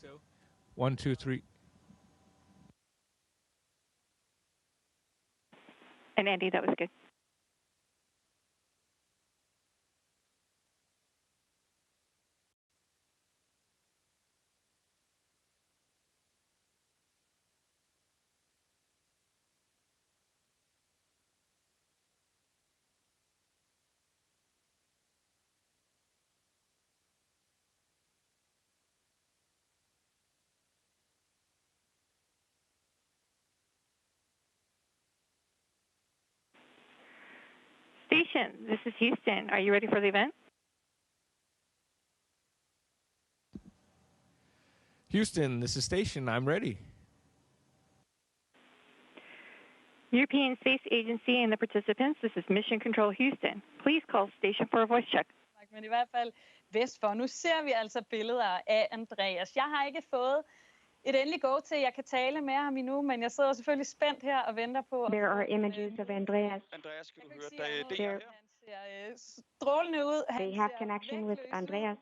so. 1, 2, 3. And Andy, that was good. Station, this is Houston. Are you ready for the event? Houston, this is Station. I'm ready. European Space Agency and the participants, this is Mission Control Houston. Please call station for a voice check. Men i hvert fald vest for. Nu ser vi altså billeder af Andreas. Jeg har ikke fået et endeligt go til, jeg kan tale med ham endnu, men jeg sidder selvfølgelig spændt her og venter på. There are images of Andreas. Andreas, kan du høre, der er DR her? Han ser strålende ud. They have connection with Andreas.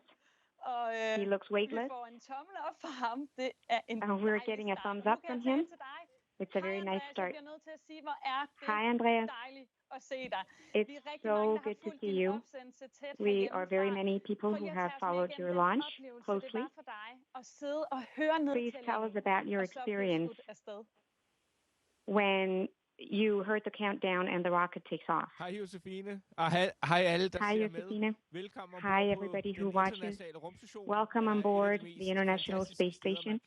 He looks weightless. Vi får en tommel op for ham. Det er en we're getting a thumbs up from him. It's a very nice start. Hi, Andreas. It's so good to see you. We are very many people who have followed your launch closely. Please tell us about your experience when you heard the countdown and the rocket takes off. Hej Josefine, og hej alle, der ser med. Velkommen Hi everybody who watches. Welcome on board the International Space Station.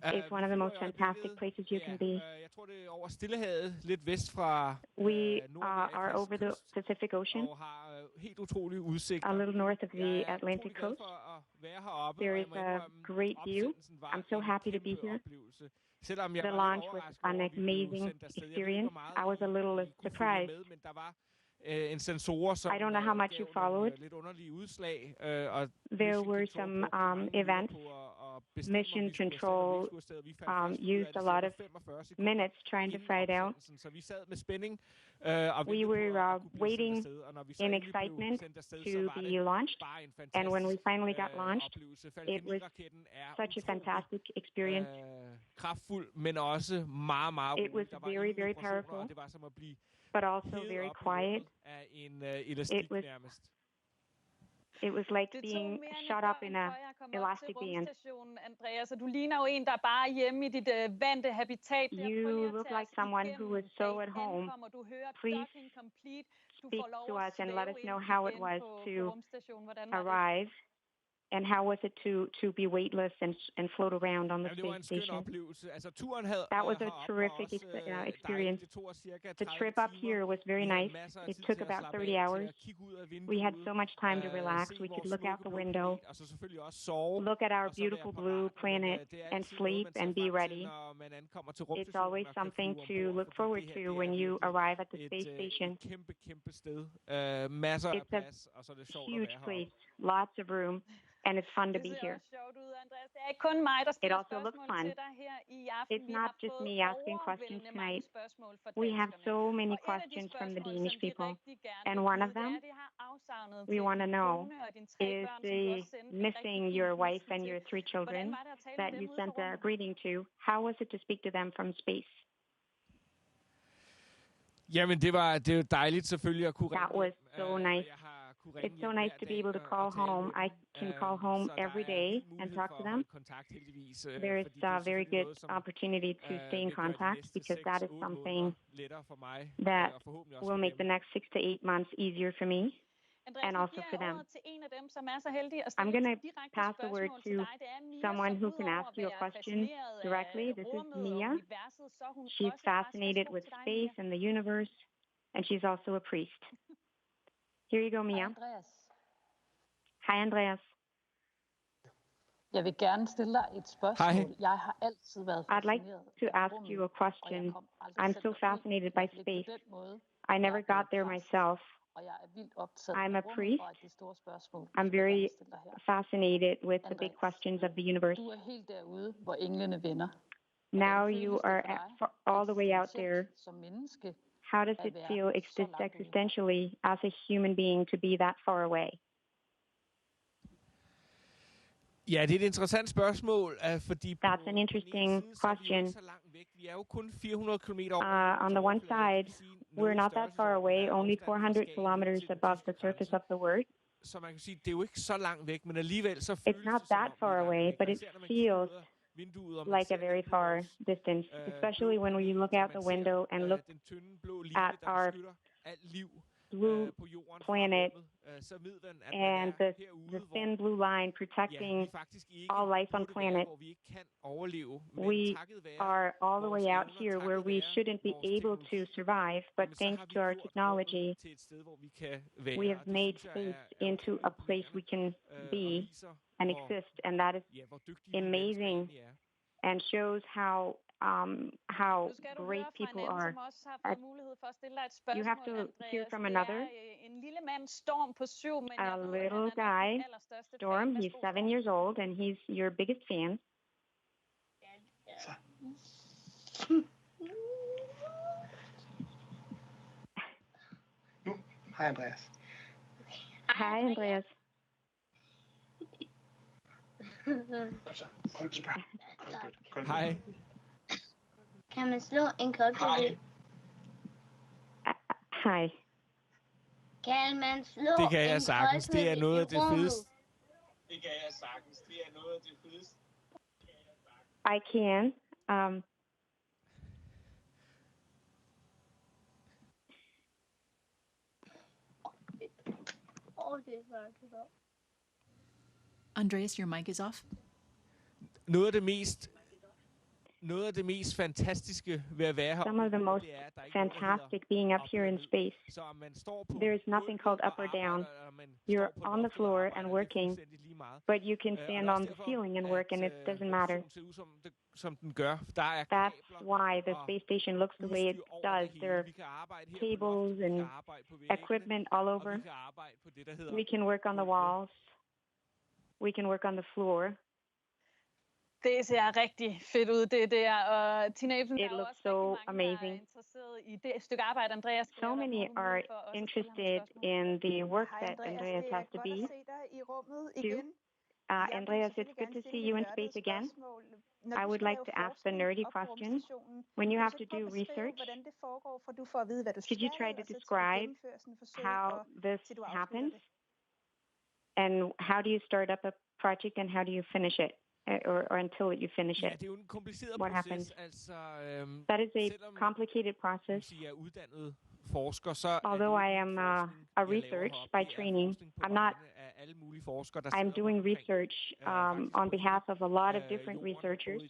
It's one of the most fantastic places you can be. Jeg tror, det er over Stillehavet, lidt vest fra We are over the Pacific Ocean, og har helt utrolig udsigt. a little north of the Atlantic coast. There is a great view. I'm so happy to be here. The launch was an amazing experience. I was a little surprised. I don't know how much you followed. There were some events. Mission Control used a lot of minutes trying to find out. We were waiting in excitement to be launched, and when we finally got launched, it was such a fantastic experience. It was very, very powerful, but also very quiet. It was like being shot up in an elastic band. Andreas, du ligner jo en, der bare er hjemme i dit vante habitat. You look like someone who is so at home. Please speak to us and let us know how it was to arrive. And how was it to be weightless and float around on the space station? That was a terrific experience. The trip up here was very nice. It took about 30 hours. We had so much time to relax. We could look out the window, look at our beautiful blue planet, and sleep and be ready. It's always something to look forward to when you arrive at the space station. It's a huge place, lots of room. And it's fun to be here. It also looks fun. It's not just me asking questions tonight. We have so many questions from the Danish people. And one of them, we want to know, is missing your wife and your 3 children that you sent a greeting to. How was it to speak to them from space? Jamen, det var dejligt selvfølgelig at kunne ringe. That was so nice. It's so nice to be able to call home. I can call home every day and talk to them. There is a very good opportunity to stay in contact because that is something that will make the next 6 to 8 months easier for me and also for them. I'm going to pass the word to someone who can ask you a question directly. This is Mia. She's fascinated with space and the universe, and she's also a priest. Here you go, Mia. Hi, Andreas. Jeg vil gerne stille dig et spørgsmål. Jeg har altid været I'd like to ask you a question. I'm so fascinated by space. I never got there myself. I'm a priest. I'm very fascinated with the big questions of the universe. Du er helt derude, hvor englene vender. Now you are all the way out there. How does it feel existentially as a human being to be that far away? Ja, det er et interessant spørgsmål, fordi That's an interesting question. Vi er jo kun 400 kilometer On the one side, we're not that far away, only 400 kilometers above the surface of the Earth. Så man kan sige, det er jo ikke så langt væk, men alligevel så føles det, not that far away, but it feels like a very far distance, especially when we look out the window and look at our blue planet and the thin blue line protecting all life on planet. We are all the way out here where we shouldn't be able to survive, but thanks to our technology, we have made space into a place we can be and exist, and that is amazing and shows how great people are. You have to hear from another. A little guy, Storm, he's 7 years old, and he's your biggest fan. Hi, Andreas. Hi, Andreas. Hej. Kan man slå en krokodil? Hej. Kan man slå det kan jeg en sagtens. Det er noget af det fedeste. Det kan jeg sagtens. Det er noget af det fedeste. I can. Andreas, your mic is off. Noget af det mest fantastiske ved at være her. Some of the most fantastic being up here in space. There is nothing called up or down. You're on the floor and working, but you can stand on the ceiling and work, and it doesn't matter. That's why the space station looks the way it does. There are cables and equipment all over. We can work on the walls. We can work on the floor. Det ser rigtig fedt ud, det der. Og Tina Ebsen, it looks so amazing. Interesseret i det stykke arbejde, Andreas. So many are interested in the work that Andreas has to be. Andreas, it's good to see you in space again. I would like to ask the nerdy question. When you have to do research, could you try to describe how this happens? And how do you start up a project and how do you finish it? Or until you finish it. What happens? That is a complicated process. Although I am a research by training, I'm doing research on behalf of a lot of different researchers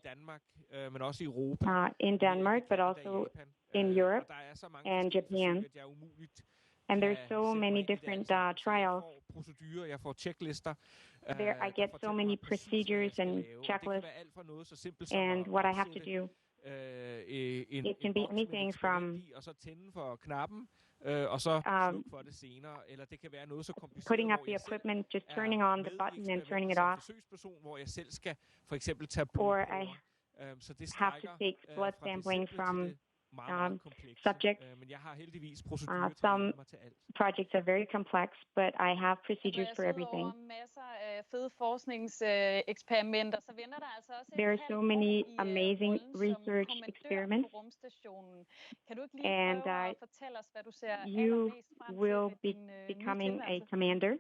in Denmark, but also in Europe and Japan. And there's so many different trials. There, I get so many procedures and checklists, and what I have to do. It can be anything from putting up the equipment, just turning on the button and turning it off, or I have to take blood sampling from subjects. Some projects are very complex, but I have procedures for everything. There are so many amazing research experiments, and you will be becoming a commander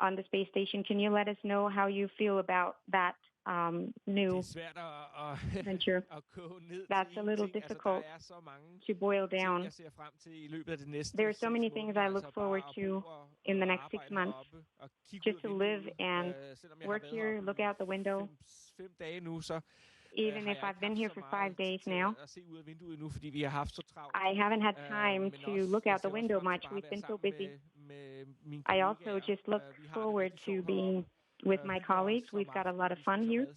on the space station. Can you let us know how you feel about that new venture? That's a little difficult to boil down. There are so many things I look forward to in the next 6 months. Just to live and work here, look out the window. Even if I've been here for 5 days now, I haven't had time to look out the window much. We've been so busy. I also just look forward to being with my colleagues. We've got a lot of fun here.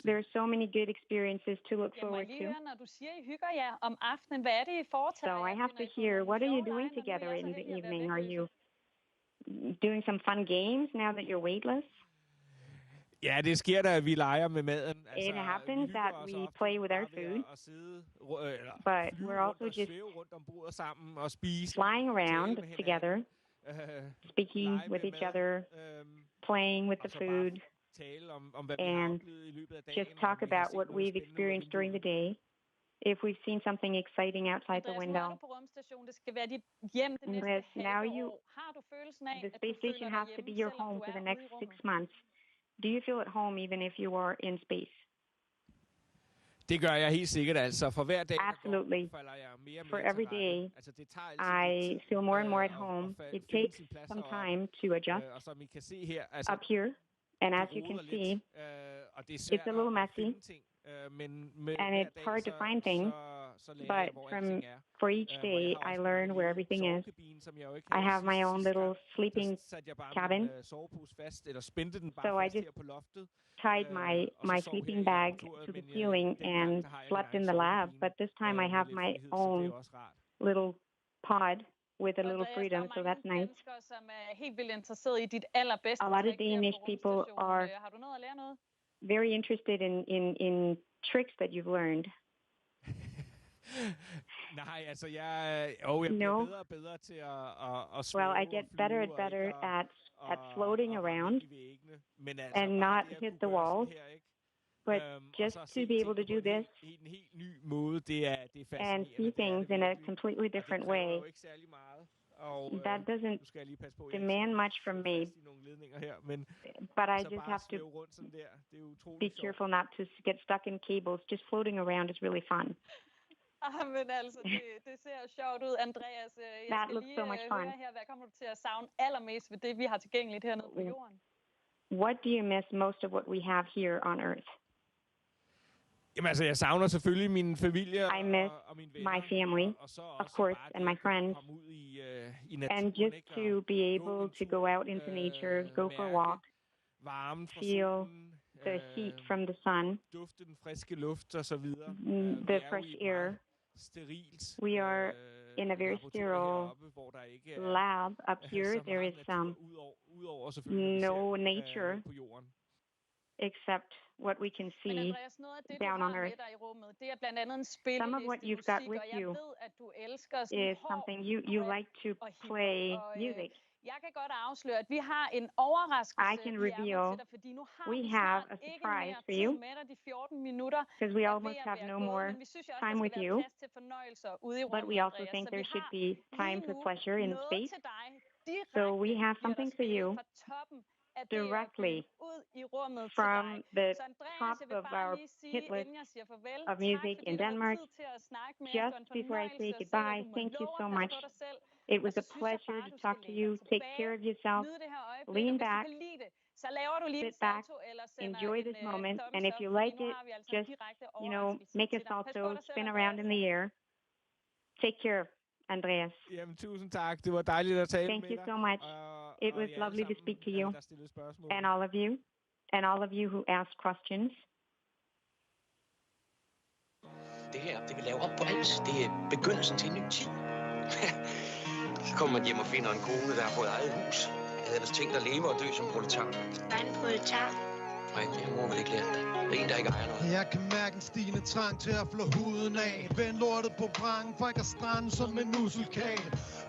There are so many good experiences to look forward to. So I have to hear, what are you doing together in the evening? Are you doing some fun games now that you're weightless? Ja, det sker da, at vi leger med maden. It happens that we play with our food, but we're also just flying around together speaking with each other, playing with the food, and just talk about what we've experienced during the day. If we've seen something exciting outside the window. Andreas, now the space station has to be your home for the next 6 months. Do you feel at home even if you are in space? Det gør jeg helt sikkert, altså. For hver dag, Absolutely. falder jeg mere og mere For every day, altså, det tager altid I feel more and more at home. It takes some time to adjust og som I kan se her, altså, up here. And as you can see, it's a little messy, and it's hard to find things, but for each day, I learn where everything is. I have my own little sleeping cabin, so I just tied my sleeping bag to the ceiling and slept in the lab, but this time I have my own little pod with a little freedom, so that's nice. A lot of Danish people are very interested in tricks that you've learned. Nej, altså jeg bliver bedre og bedre til at Well, I get better and better at floating around and not hit the walls. But just to be able to do this and see things in a completely different way, that doesn't demand much from me. But I just have to be careful not to get stuck in cables. Just floating around is really fun. Men altså, det ser sjovt ud, Andreas. Jeg skal lige høre her, hvad kommer du til at savne allermest ved det, vi har tilgængeligt hernede på jorden? What do you miss most of what we have here on Earth? Jamen altså, jeg savner selvfølgelig min familie I miss og mine venner, my family, of course, and my friends. And just to be able to go out into nature, go for a walk, feel the heat from the sun, duften friske luft og så videre. The fresh air. We are in a very sterile lab up here. There is no nature except what we can see down on Earth. Some of what you've got with you is something you like to play music. Jeg kan godt afsløre, at vi har en overraskelse. I can reveal we have a surprise for you because we almost have no more time with you, but we also think there should be time for pleasure in space. So we have something for you directly from the top of our hit list of music in Denmark. Just before I say goodbye, thank you so much. It was a pleasure to talk to you. Take care of yourself. Lean back, sit back, enjoy this moment. And if you like it, just, make a salto, spin around in the air. Take care, Andreas. Jamen, tusind tak. Det var dejligt at tale Thank med you dig. so much. It was lovely to speak to you. And all of you who asked questions. Det her, det vil lave op på alt. Det er begyndelsen til en ny tid. Så kommer man hjem og finder en kone, der har fået eget hus. Jeg havde ellers tænkt at leve og dø som proletar. Hvad er en proletar? Nej, det har mor vel ikke lært dig. Det er en, der ikke ejer noget. Jeg kan mærke en stigende trang til at flå huden af. Vend lortet på prangen, for jeg kan strande som en usselkage.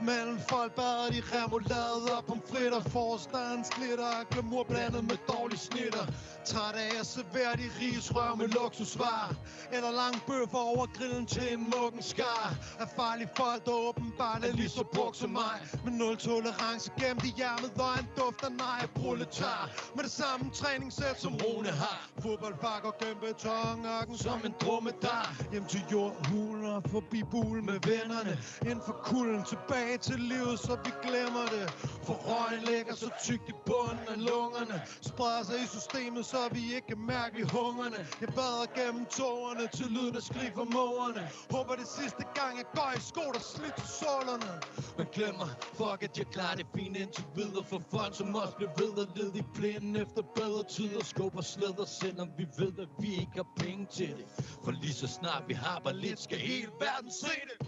Mellem folk bader de remoulade og pomfritter. Forstandens glitter og glamour blandet med dårlige snitter. Træt af at servere de rigsrør med luksusvarer. Eller lang bøffer over grillen til en mukken skar. Af farlige folk, der åbenbart er lige så brugt som mig. Med nul tolerance gemt i hjermet og en duft af nej proletar. Med det samme træningssæt som Rune har. Fodboldbakker gennem betonørken som en dromedar. Hjem til jordhulen og forbi bulen med vennerne. Inden for kulden tilbage til livet, så vi glemmer det. For røgen ligger så tykt i bunden af lungerne. Spreder sig i systemet, så vi ikke kan mærke i hungerne. Jeg bader gennem tårerne til lyden af skrig fra mågerne. Håber det sidste gang jeg går i sko, der slidt til sålerne. Men glemmer, fuck at jeg klarer det fint indtil videre. For folk som os bliver ved at lede i plænen efter bedre tider. Skubber slæder, selvom vi ved at vi ikke har penge til det. For lige så snart vi har bare lidt, skal hele verden se det.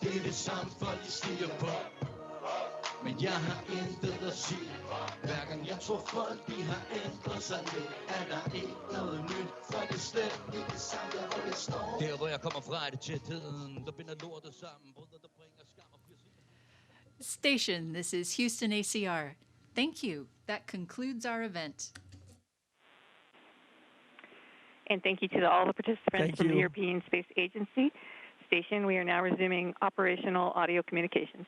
Det er det samme folk de stiger på. Men jeg har intet at sige. Hver gang jeg tror folk de har ændret sig lidt, er der ikke noget nyt. For det er slet ikke det samme der hvor det står. Der hvor jeg kommer fra er det tætheden, der binder lortet sammen. Brødre der bringer skam og Station, this is Houston ACR. Thank you. That concludes our event. And thank you to all the participants from the European Space Agency. Station, we are now resuming operational audio communications.